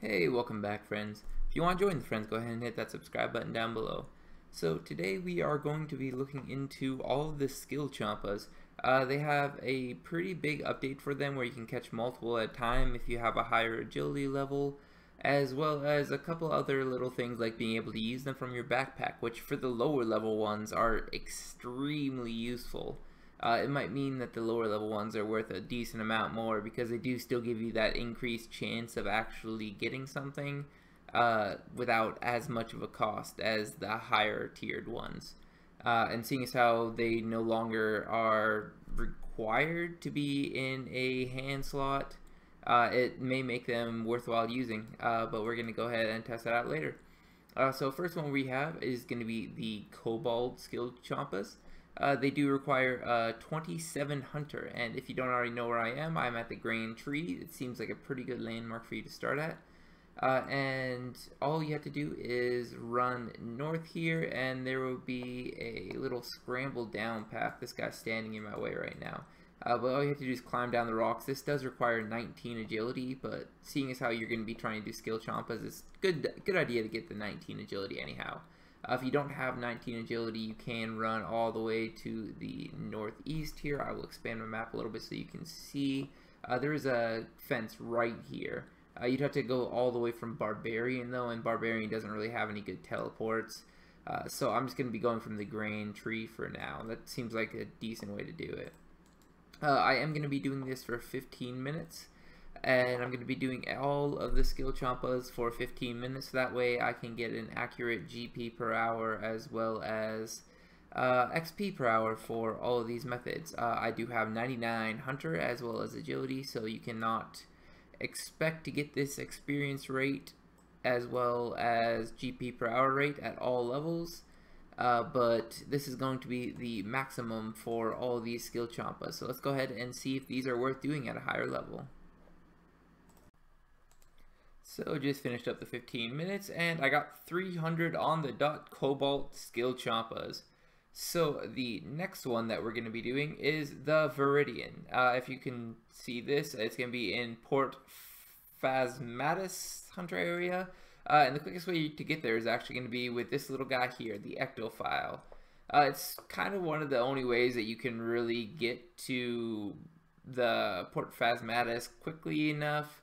Hey, welcome back, friends. If you want to join the friends, go ahead and hit that subscribe button down below. So today we are going to be looking into all of the Skillchompas. They have a pretty big update for them where you can catch multiple at a time if you have a higher agility level, as well as a couple other little things like being able to use them from your backpack, which for the lower level ones are extremely useful. It might mean that the lower level ones are worth a decent amount more because they do still give you that increased chance of actually getting something without as much of a cost as the higher tiered ones. And seeing as how they no longer are required to be in a hand slot, it may make them worthwhile using, but we're going to go ahead and test that out later. So first one we have is going to be the Cobalt Skillchompas. They do require 27 Hunter, and if you don't already know where I am, I'm at the Grain Tree. It seems like a pretty good landmark for you to start at. And all you have to do is run north here, and there will be a little scramble down path. This guy's standing in my way right now. But all you have to do is climb down the rocks. This does require 19 agility, but seeing as how you're going to be trying to do Skillchompas, it's good idea to get the 19 agility anyhow. If you don't have 19 agility, you can run all the way to the northeast here. I will expand my map a little bit so you can see. There is a fence right here. You'd have to go all the way from Barbarian though, and Barbarian doesn't really have any good teleports. So I'm just going to be going from the Grain Tree for now. That seems like a decent way to do it. I am going to be doing this for 15 minutes. And I'm going to be doing all of the Skillchompas for 15 minutes. That way I can get an accurate GP per hour as well as XP per hour for all of these methods. I do have 99 Hunter as well as Agility, so you cannot expect to get this experience rate as well as GP per hour rate at all levels. But this is going to be the maximum for all these Skillchompas. So let's go ahead and see if these are worth doing at a higher level. So just finished up the 15 minutes and I got 300 on the dot Cobalt Skillchompas. So the next one that we're going to be doing is the Viridian. If you can see this, it's going to be in Port Phasmatis Hunter area. And the quickest way to get there is actually going to be with this little guy here, the Ectophile. It's kind of one of the only ways that you can really get to the Port Phasmatis quickly enough.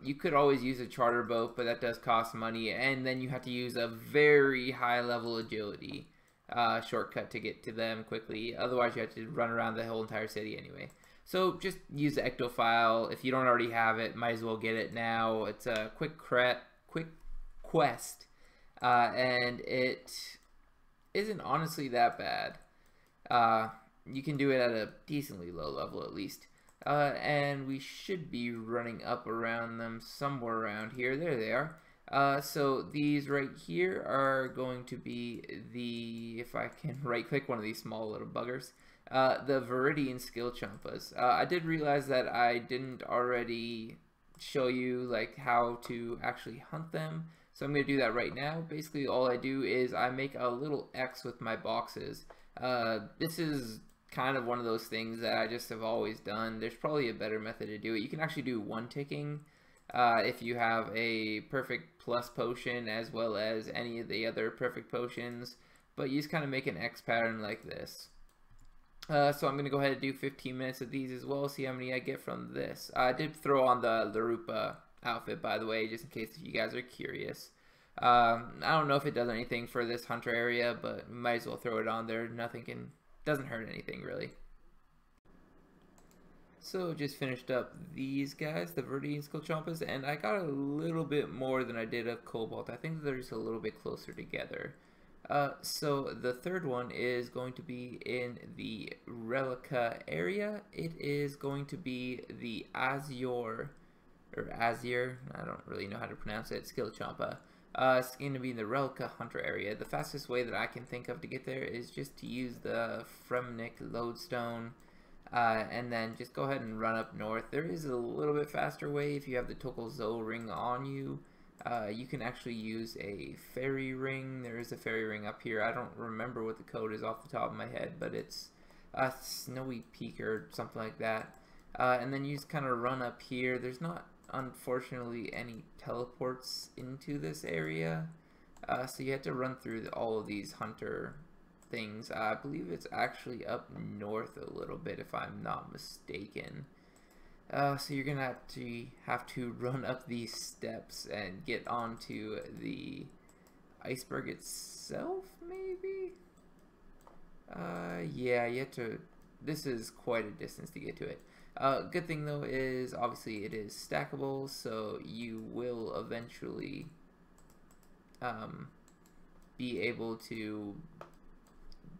You could always use a charter boat, but that does cost money, and then you have to use a very high level agility shortcut to get to them quickly. Otherwise you have to run around the whole entire city anyway. So just use the Ectophile. If you don't already have it, might as well get it now. It's a quick quest, and it isn't honestly that bad. You can do it at a decently low level at least. And we should be running up around them somewhere around here. There they are. So these right here are going to be the, if I can right click one of these small little buggers, the Viridian Skillchompas. I did realize that I didn't already show you like how to actually hunt them. So I'm going to do that right now. Basically all I do is I make a little X with my boxes. This is kind of one of those things that I just have always done. There's probably a better method to do it. You can actually do one ticking if you have a perfect plus potion as well as any of the other perfect potions, but you just kind of make an X pattern like this. So I'm going to go ahead and do 15 minutes of these as well, see how many I get from this. I did throw on the Larupa outfit, by the way, just in case if you guys are curious. I don't know if it does anything for this hunter area, but might as well throw it on there. Doesn't hurt anything really. So just finished up these guys, the Viridian Skillchompas, and I got a little bit more than I did of Cobalt. I think they're just a little bit closer together. So the third one is going to be in the Relic area. It is going to be the Azure, I don't really know how to pronounce it, Skillchompa. It's going to be in the Relic Hunter area. The fastest way that I can think of to get there is just to use the Fremnik Lodestone, and then just go ahead and run up north. There is a little bit faster way if you have the Tokelzo ring on you. You can actually use a fairy ring. There is a fairy ring up here. I don't remember what the code is off the top of my head, but it's Snowy Peak or something like that. And then you just kind of run up here. There's not unfortunately any teleports into this area. So you have to run through all of these hunter things. I believe it's actually up north a little bit if I'm not mistaken. So you're gonna have to run up these steps and get onto the iceberg itself, maybe? Yeah, you have to. This is quite a distance to get to it. Good thing though is obviously it is stackable, so you will eventually be able to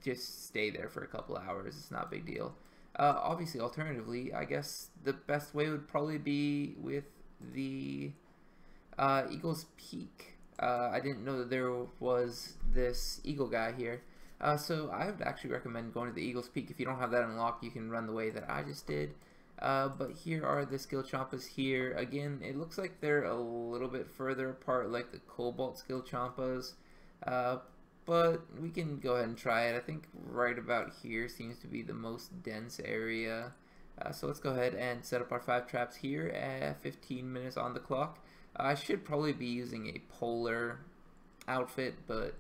just stay there for a couple hours. It's not a big deal. Obviously, alternatively, I guess the best way would probably be with the Eagle's Peak. I didn't know that there was this Eagle guy here. So I would actually recommend going to the Eagle's Peak. If you don't have that unlocked, you can run the way that I just did. But here are the Skillchompas here. Again, it looks like they're a little bit further apart, like the Cobalt Skillchompas. But we can go ahead and try it. I think right about here seems to be the most dense area. So let's go ahead and set up our 5 traps here at 15 minutes on the clock. I should probably be using a polar outfit, but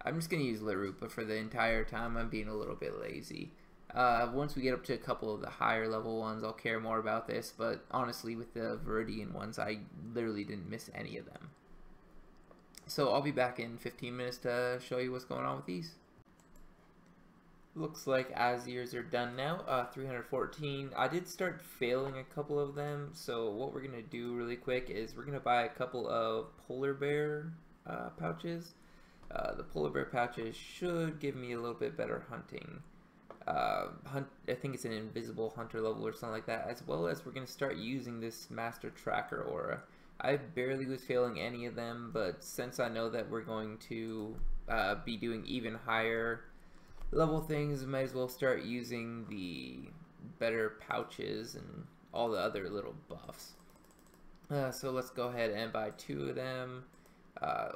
I'm just going to use Lirupa for the entire time. I'm being a little bit lazy. Once we get up to a couple of the higher level ones, I'll care more about this, but honestly with the Viridian ones, I literally didn't miss any of them. So I'll be back in 15 minutes to show you what's going on with these. Looks like Azirs are done now, 314. I did start failing a couple of them, so what we're going to do really quick is we're going to buy a couple of polar bear pouches. The polar bear pouches should give me a little bit better hunting. I think it's an invisible hunter level or something like that, as well as we're going to start using this master tracker aura. I barely was failing any of them, but since I know that we're going to be doing even higher level things, might as well start using the better pouches and all the other little buffs. So let's go ahead and buy 2 of them.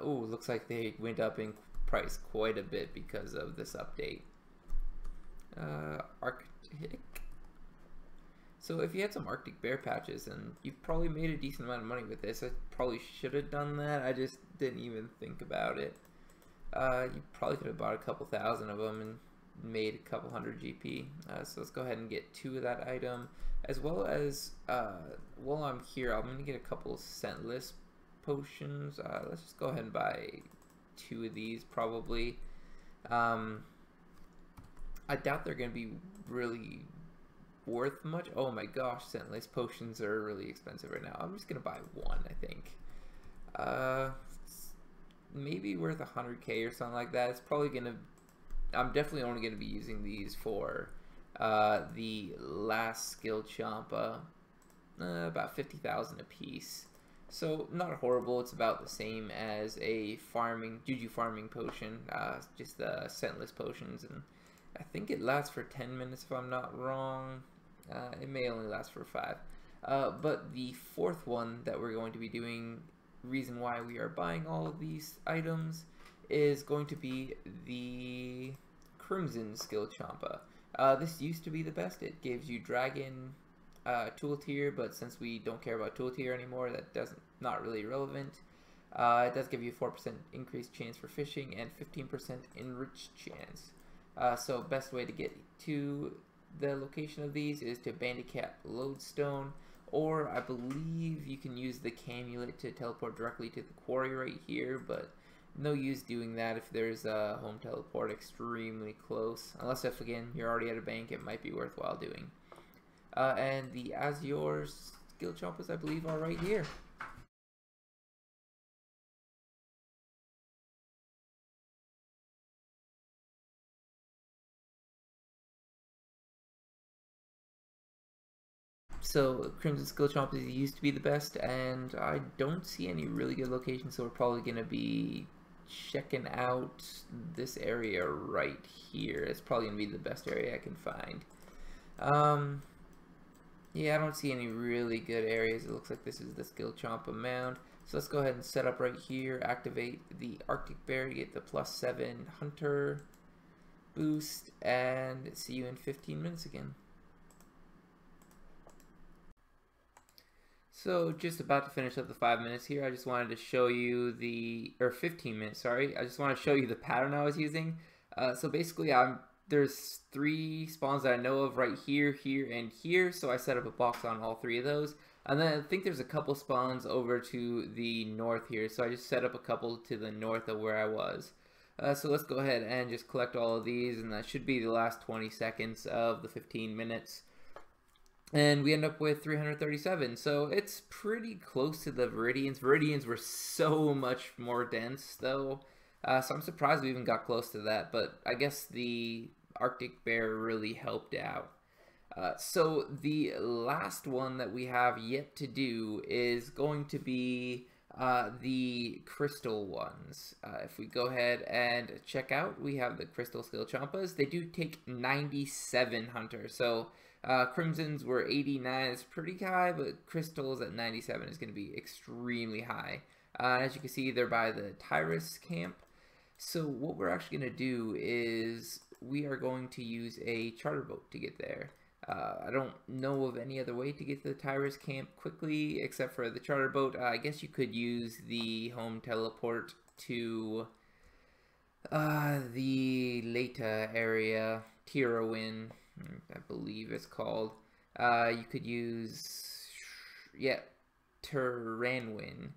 Ooh, looks like they went up in price quite a bit because of this update. Arctic. So if you had some Arctic bear patches, and you probably made a decent amount of money with this. I probably should have done that. I just didn't even think about it. You probably could have bought a couple thousand of them and made a couple hundred GP. So let's go ahead and get 2 of that item, as well as while I'm here, I'm going to get a couple scentless potions. Let's just go ahead and buy 2 of these probably. I doubt they're going to be really worth much. Oh my gosh, scentless potions are really expensive right now. I'm just gonna buy 1, I think. Maybe worth 100k or something like that. It's probably gonna, I'm definitely only gonna be using these for the last Skillchompa, about 50,000 a piece. So not horrible. It's about the same as a Juju farming potion, just the scentless potions, and I think it lasts for 10 minutes if I'm not wrong. It may only last for 5. But the 4th one that we're going to be doing, reason why we are buying all of these items, is going to be the Crimson Skillchompa. This used to be the best. It gives you Dragon tool tier, but since we don't care about tool tier anymore, not really relevant. It does give you 4% increased chance for fishing and 15% enriched chance. So best way to get to the location of these is to Bandicap Lodestone, or I believe you can use the Camulet to teleport directly to the quarry right here, but no use doing that if there's a home teleport extremely close, unless if again you're already at a bank, it might be worthwhile doing. And the Azure Skillchompas, I believe, are right here. So Crimson Skillchompas used to be the best, and I don't see any really good locations, so we're probably going to be checking out this area right here. It's probably going to be the best area I can find. Yeah, I don't see any really good areas. It looks like this is the Skillchompa mound. So let's go ahead and set up right here, activate the Arctic Bear to get the +7 Hunter boost, and see you in 15 minutes again. So just about to finish up the 5 minutes here. I just wanted to show you or 15 minutes, sorry. I just want to show you the pattern I was using. So basically there's 3 spawns that I know of right here, here, and here. So I set up a box on all 3 of those. And then I think there's a couple spawns over to the north here. So I just set up a couple to the north of where I was. So let's go ahead and just collect all of these, and that should be the last 20 seconds of the 15 minutes. And we end up with 337, so it's pretty close to the Viridians. Viridians were so much more dense, though, so I'm surprised we even got close to that, but I guess the Arctic Bear really helped out. So the last one that we have yet to do is going to be the crystal ones. If we go ahead and check out, we have the crystal Skillchompas. They do take 97 hunters, so crimsons were 89. It's pretty high, but crystals at 97 is going to be extremely high. As you can see, they're by the Tyrus camp. So what we're actually going to do is we are going to use a charter boat to get there. I don't know of any other way to get to the Tyrus camp quickly except for the charter boat. I guess you could use the home teleport to the Leta area, Tirowin, I believe it's called. You could use, yeah, Tranwin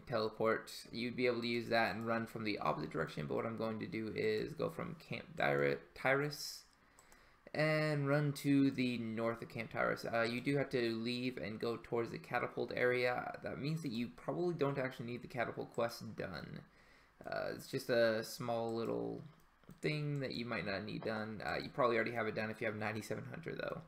teleport. You'd be able to use that and run from the opposite direction, but what I'm going to do is go from Camp Tyrus and run to the north of Camp Tyrus. You do have to leave and go towards the catapult area. That means that you probably don't actually need the catapult quest done. It's just a small little thing that you might not need done. You probably already have it done if you have 9700 though.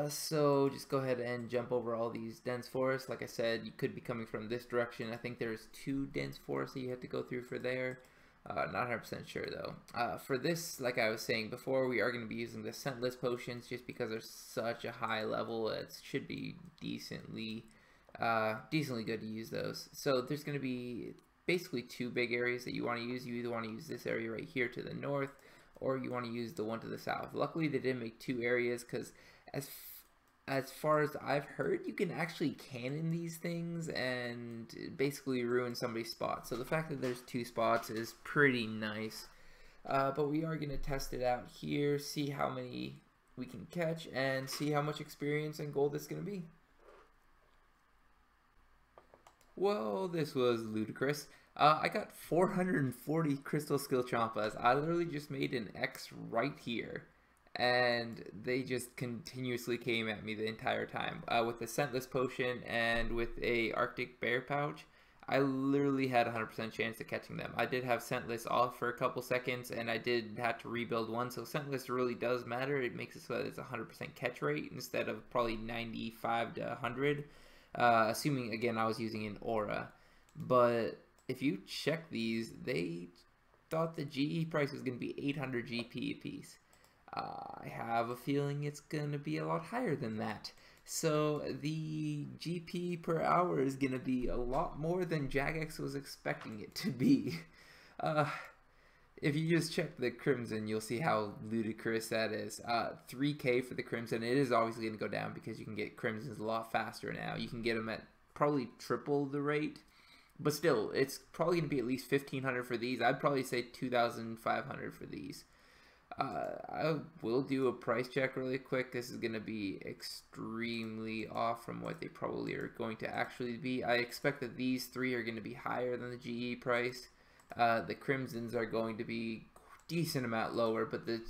So just go ahead and jump over all these dense forests. Like I said, you could be coming from this direction. I think there's 2 dense forests that you have to go through for there. Not 100% sure though. For this, like I was saying before, we are going to be using the scentless potions just because they're such a high level. It should be decently good to use those. So there's going to be basically 2 big areas that you want to use. You either want to use this area right here to the north, or you want to use the one to the south. Luckily, they did make 2 areas because as far as I've heard, you can actually cannon these things and basically ruin somebody's spot. So the fact that there's 2 spots is pretty nice. But we are going to test it out here, see how many we can catch, and see how much experience and gold it's going to be. Well, this was ludicrous. I got 440 crystal Skillchompas. I literally just made an X right here, and they just continuously came at me the entire time. With the scentless potion and with a Arctic Bear pouch, I literally had a 100% chance of catching them. I did have scentless off for a couple seconds, and I did have to rebuild one, so scentless really does matter. It makes it so that it's a 100% catch rate instead of probably 95 to 100, assuming, again, I was using an aura. But if you check these, they thought the GE price was going to be 800 GP a piece. I have a feeling it's going to be a lot higher than that. So the GP per hour is going to be a lot more than Jagex was expecting it to be. If you just check the Crimson, you'll see how ludicrous that is. 3K for the Crimson. It is obviously going to go down because you can get Crimsons a lot faster now. You can get them at probably triple the rate. But still, it's probably going to be at least 1,500 for these. I'd probably say 2,500 for these. I will do a price check really quick. This is going to be extremely off from what they probably are going to actually be. I expect that these 3 are going to be higher than the GE price. The Crimsons are going to be a decent amount lower, but the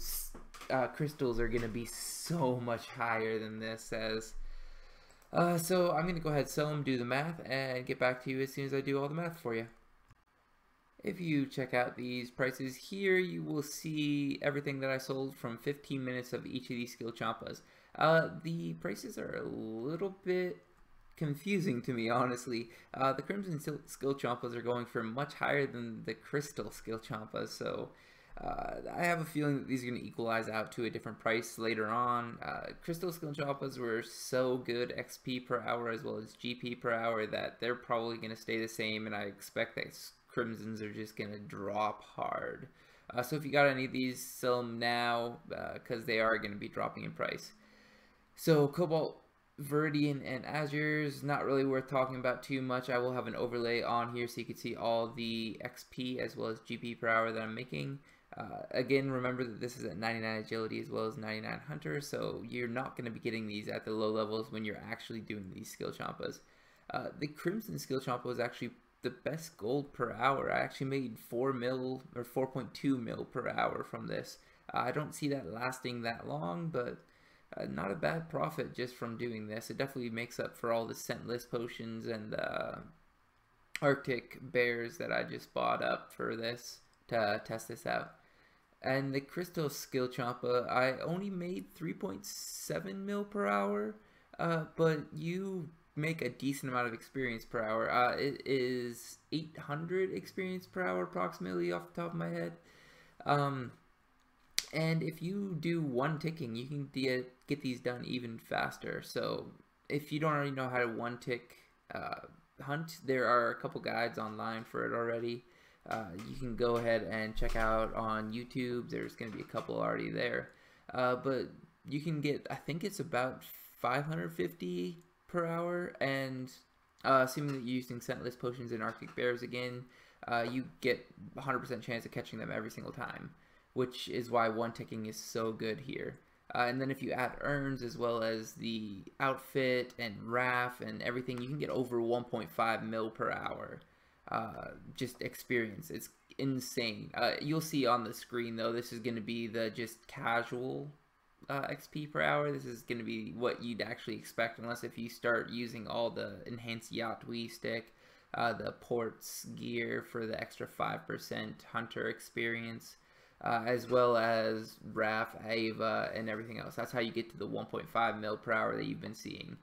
crystals are going to be so much higher than this says. So I'm going to go ahead, sell them, do the math, and get back to you as soon as I do all the math for you. If you check out these prices here, you will see everything that I sold from 15 minutes of each of these Skillchompas. The prices are a little bit confusing to me, honestly. The Crimson Skillchompas are going for much higher than the Crystal Skillchompas, so I have a feeling that these are going to equalize out to a different price later on. Crystal Skillchompas were so good XP per hour as well as GP per hour that they're probably going to stay the same, and I expect that Crimsons are just going to drop hard. So if you got any of these, sell them now because they are going to be dropping in price. So Cobalt Viridian and Azure's not really worth talking about too much. I will have an overlay on here so you can see all the XP as well as GP per hour that I'm making. Again, remember that this is at 99 agility as well as 99 hunter, so you're not going to be getting these at the low levels when you're actually doing these skill chompas. The Crimson skill champa was actually the best gold per hour. I actually made 4 mil or 4.2 mil per hour from this. I don't see that lasting that long, but not a bad profit just from doing this. It definitely makes up for all the scentless potions and Arctic bears that I just bought up for this to test this out. And the Crystal skill champa, I only made 3.7 mil per hour, but you make a decent amount of experience per hour. It is 800 experience per hour approximately off the top of my head. And if you do one ticking, you can get these done even faster. So if you don't already know how to one tick hunt, there are a couple guides online for it already. You can go ahead and check out on YouTube. There's going to be a couple already there. But you can get, I think it's about 550 per hour, and assuming that you're using scentless potions and Arctic bears again, you get 100% chance of catching them every single time, which is why one ticking is so good here. And then if you add urns as well as the outfit and RAF and everything, you can get over 1.5 mil per hour. Just experience. It's insane. You'll see on the screen though, this is going to be the just casual XP per hour. This is going to be what you'd actually expect, unless if you start using all the enhanced yacht wee stick, the ports gear for the extra 5% hunter experience, as well as RAF, Ava, and everything else. That's how you get to the 1.5 mil per hour that you've been seeing.